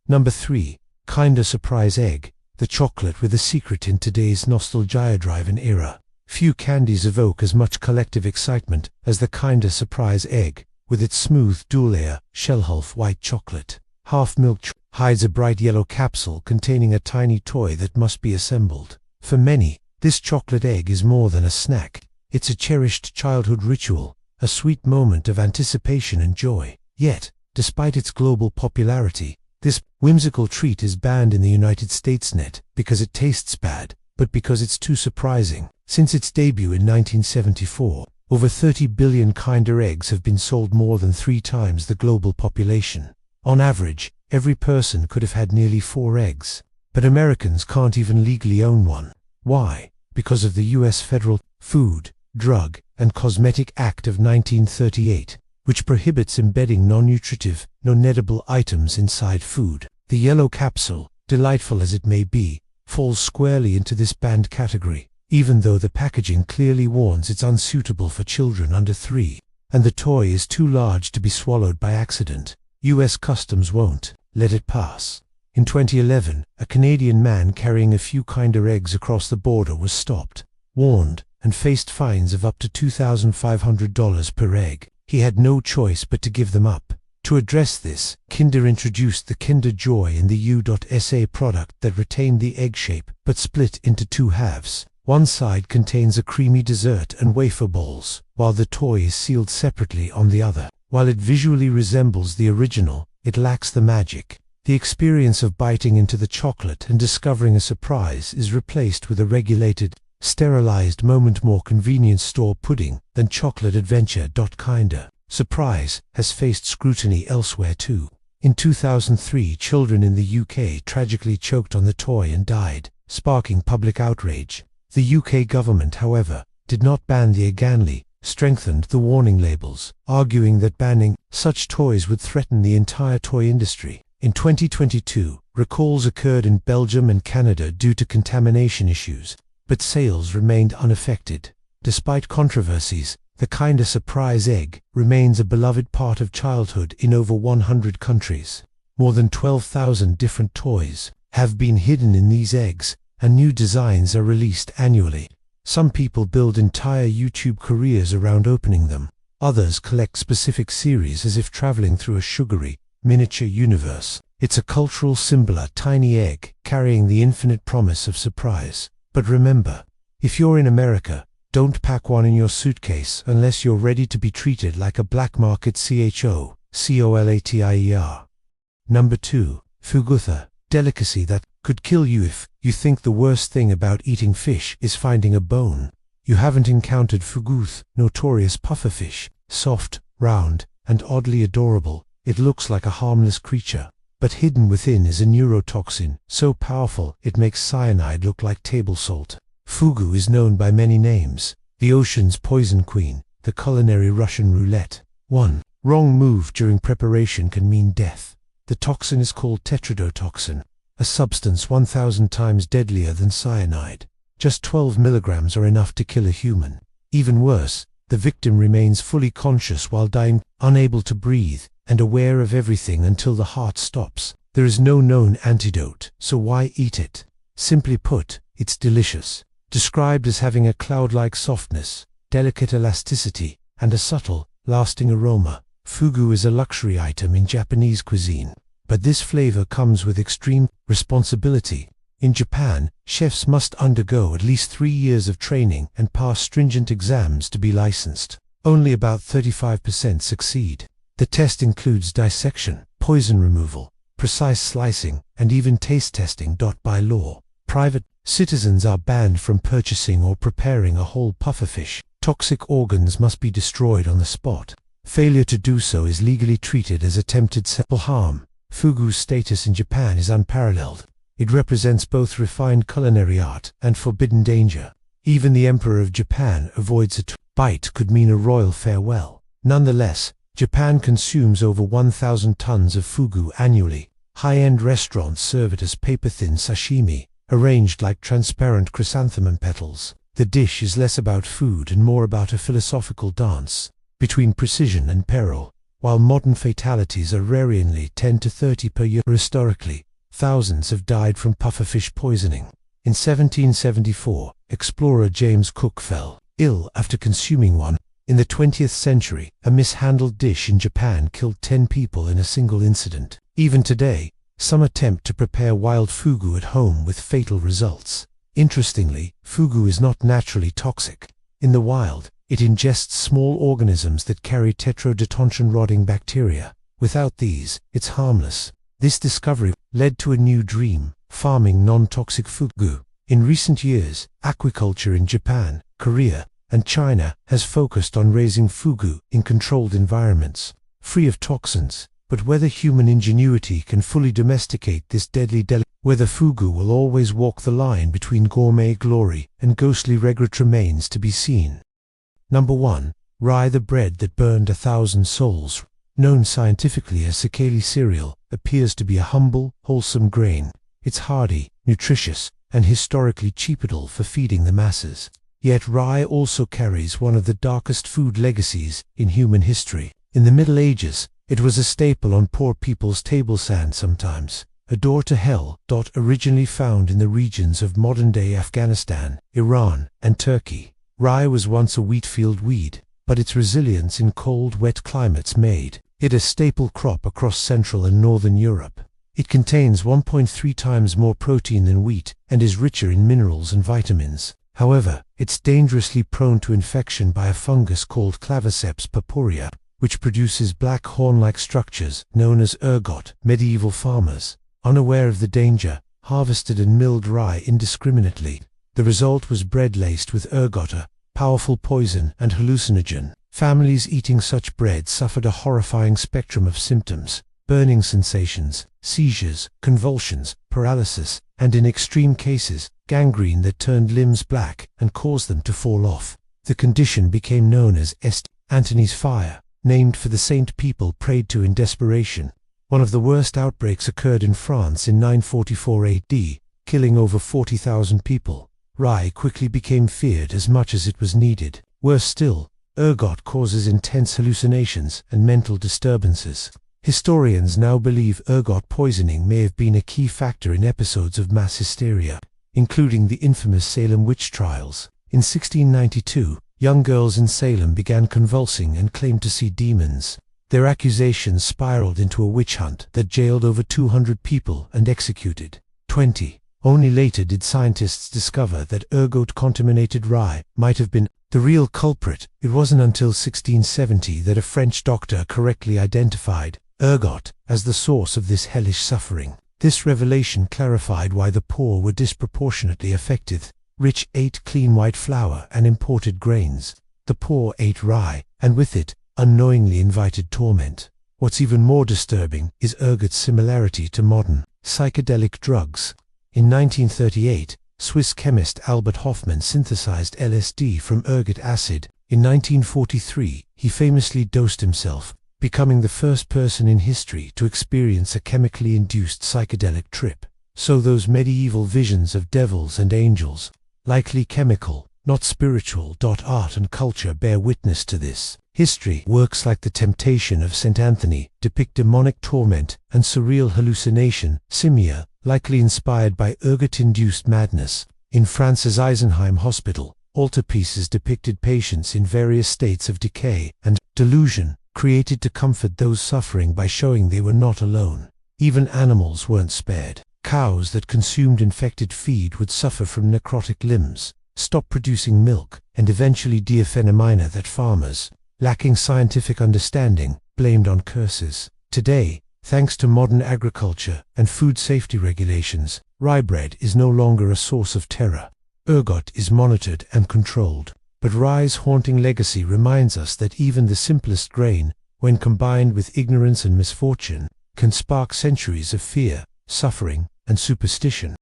Number 3. Kinder Surprise Egg, the chocolate with a secret in today's nostalgia-driven era. Few candies evoke as much collective excitement as the Kinder Surprise Egg, with its smooth dual-layer, shell-half white chocolate. Half-milk hides a bright yellow capsule containing a tiny toy that must be assembled. For many, this chocolate egg is more than a snack. It's a cherished childhood ritual, a sweet moment of anticipation and joy. Yet, despite its global popularity, this whimsical treat is banned in the United States not because it tastes bad, but because it's too surprising. Since its debut in 1974, over 30 billion Kinder eggs have been sold, more than 3 times the global population. On average, every person could have had nearly 4 eggs. But Americans can't even legally own one. Why? Because of the U.S. Federal Food, Drug, and Cosmetic Act of 1938, which prohibits embedding non-nutritive, non-edible items inside food. The yellow capsule, delightful as it may be, falls squarely into this banned category, even though the packaging clearly warns it's unsuitable for children under 3, and the toy is too large to be swallowed by accident. U.S. Customs won't let it pass. In 2011, a Canadian man carrying a few Kinder eggs across the border was stopped, warned, and faced fines of up to $2,500 per egg. He had no choice but to give them up. To address this, Kinder introduced the Kinder Joy in the U.SA product that retained the egg shape but split into 2 halves. One side contains a creamy dessert and wafer balls, while the toy is sealed separately on the other. While it visually resembles the original, it lacks the magic. The experience of biting into the chocolate and discovering a surprise is replaced with a regulated, sterilized moment, more convenient store pudding than chocolate adventure. Kinder Surprise has faced scrutiny elsewhere too. In 2003, children in the UK tragically choked on the toy and died, sparking public outrage. The UK government, however, did not ban the egg only strengthened the warning labels, arguing that banning such toys would threaten the entire toy industry. In 2022, recalls occurred in Belgium and Canada due to contamination issues, but sales remained unaffected. Despite controversies, the Kinder Surprise Egg remains a beloved part of childhood in over 100 countries. More than 12,000 different toys have been hidden in these eggs, and new designs are released annually. Some people build entire YouTube careers around opening them. Others collect specific series as if traveling through a sugary, miniature universe. It's a cultural symbol, a tiny egg carrying the infinite promise of surprise. But remember, if you're in America, don't pack one in your suitcase unless you're ready to be treated like a black market chocolatier. Number 2. Fugutha, delicacy that could kill you if you think the worst thing about eating fish is finding a bone. You haven't encountered fuguth, notorious pufferfish, soft, round, and oddly adorable. It looks like a harmless creature, but hidden within is a neurotoxin so powerful it makes cyanide look like table salt. Fugu is known by many names: the ocean's poison queen, the culinary Russian roulette. 1. Wrong move during preparation can mean death. The toxin is called tetrodotoxin, a substance 1,000 times deadlier than cyanide. Just 12 milligrams are enough to kill a human. Even worse, the victim remains fully conscious while dying, unable to breathe, and aware of everything until the heart stops. There is no known antidote, so why eat it? Simply put, it's delicious. Described as having a cloud-like softness, delicate elasticity, and a subtle, lasting aroma, fugu is a luxury item in Japanese cuisine. But this flavor comes with extreme responsibility. In Japan, chefs must undergo at least 3 years of training and pass stringent exams to be licensed. Only about 35% succeed. The test includes dissection, poison removal, precise slicing, and even taste testing. By law, private citizens are banned from purchasing or preparing a whole pufferfish. Toxic organs must be destroyed on the spot. Failure to do so is legally treated as attempted self-harm. Fugu's status in Japan is unparalleled. It represents both refined culinary art and forbidden danger. Even the Emperor of Japan avoids it. Bite could mean a royal farewell. Nonetheless, Japan consumes over 1,000 tons of fugu annually. High-end restaurants serve it as paper-thin sashimi, arranged like transparent chrysanthemum petals. The dish is less about food and more about a philosophical dance between precision and peril. while modern fatalities are rarely 10 to 30 per year. Historically, thousands have died from pufferfish poisoning. In 1774, explorer James Cook fell ill after consuming one. In the 20th century, a mishandled dish in Japan killed 10 people in a single incident. Even today, some attempt to prepare wild fugu at home with fatal results. Interestingly, fugu is not naturally toxic. In the wild, it ingests small organisms that carry tetrodotoxin rotting bacteria. Without these, it's harmless. This discovery led to a new dream: farming non-toxic fugu. In recent years, aquaculture in Japan, Korea, and China has focused on raising fugu in controlled environments, free of toxins. But whether human ingenuity can fully domesticate this deadly delicacy, whether fugu will always walk the line between gourmet glory and ghostly regret, remains to be seen. Number 1. Rye, the bread that burned 1,000 souls. Known scientifically as sakeli cereal, appears to be a humble, wholesome grain. It's hardy, nutritious, and historically cheaper for feeding the masses. Yet rye also carries one of the darkest food legacies in human history. In the Middle Ages, it was a staple on poor people's table sand, sometimes a door to hell. Originally found in the regions of modern-day Afghanistan, Iran, and Turkey, rye was once a wheatfield weed, but its resilience in cold, wet climates made it a staple crop across Central and Northern Europe. It contains 1.3 times more protein than wheat and is richer in minerals and vitamins. However, it's dangerously prone to infection by a fungus called Claviceps purpurea, which produces black horn-like structures known as ergot. Medieval farmers, unaware of the danger, harvested and milled rye indiscriminately. The result was bread laced with ergot, a powerful poison and hallucinogen. Families eating such bread suffered a horrifying spectrum of symptoms: burning sensations, seizures, convulsions, paralysis, and in extreme cases, gangrene that turned limbs black and caused them to fall off. The condition became known as Antony's fire, named for the saint people prayed to in desperation. One of the worst outbreaks occurred in France in 944 AD, killing over 40,000 people. Rye quickly became feared as much as it was needed. Worse still, ergot causes intense hallucinations and mental disturbances. Historians now believe ergot poisoning may have been a key factor in episodes of mass hysteria, including the infamous Salem witch trials. In 1692, young girls in Salem began convulsing and claimed to see demons. Their accusations spiraled into a witch hunt that jailed over 200 people and executed 20. Only later did scientists discover that ergot-contaminated rye might have been the real culprit. It wasn't until 1670 that a French doctor correctly identified ergot as the source of this hellish suffering. This revelation clarified why the poor were disproportionately affected. Rich ate clean white flour and imported grains. The poor ate rye, and with it, unknowingly invited torment. What's even more disturbing is ergot's similarity to modern psychedelic drugs. In 1938, Swiss chemist Albert Hofmann synthesized LSD from ergot acid. In 1943, he famously dosed himself, becoming the first person in history to experience a chemically induced psychedelic trip. So those medieval visions of devils and angels, likely chemical, not spiritual. Art and culture bear witness to this. History works like The Temptation of St. Anthony depict demonic torment and surreal hallucination. Simia, likely inspired by ergot-induced madness. In France's Eisenheim Hospital, altarpieces depicted patients in various states of decay and delusion, created to comfort those suffering by showing they were not alone. Even animals weren't spared. Cows that consumed infected feed would suffer from necrotic limbs, stop producing milk, and eventually die of phenomena that farmers, lacking scientific understanding, blamed on curses. Today, thanks to modern agriculture and food safety regulations, rye bread is no longer a source of terror. Ergot is monitored and controlled. But rye's haunting legacy reminds us that even the simplest grain, when combined with ignorance and misfortune, can spark centuries of fear, suffering, and superstition.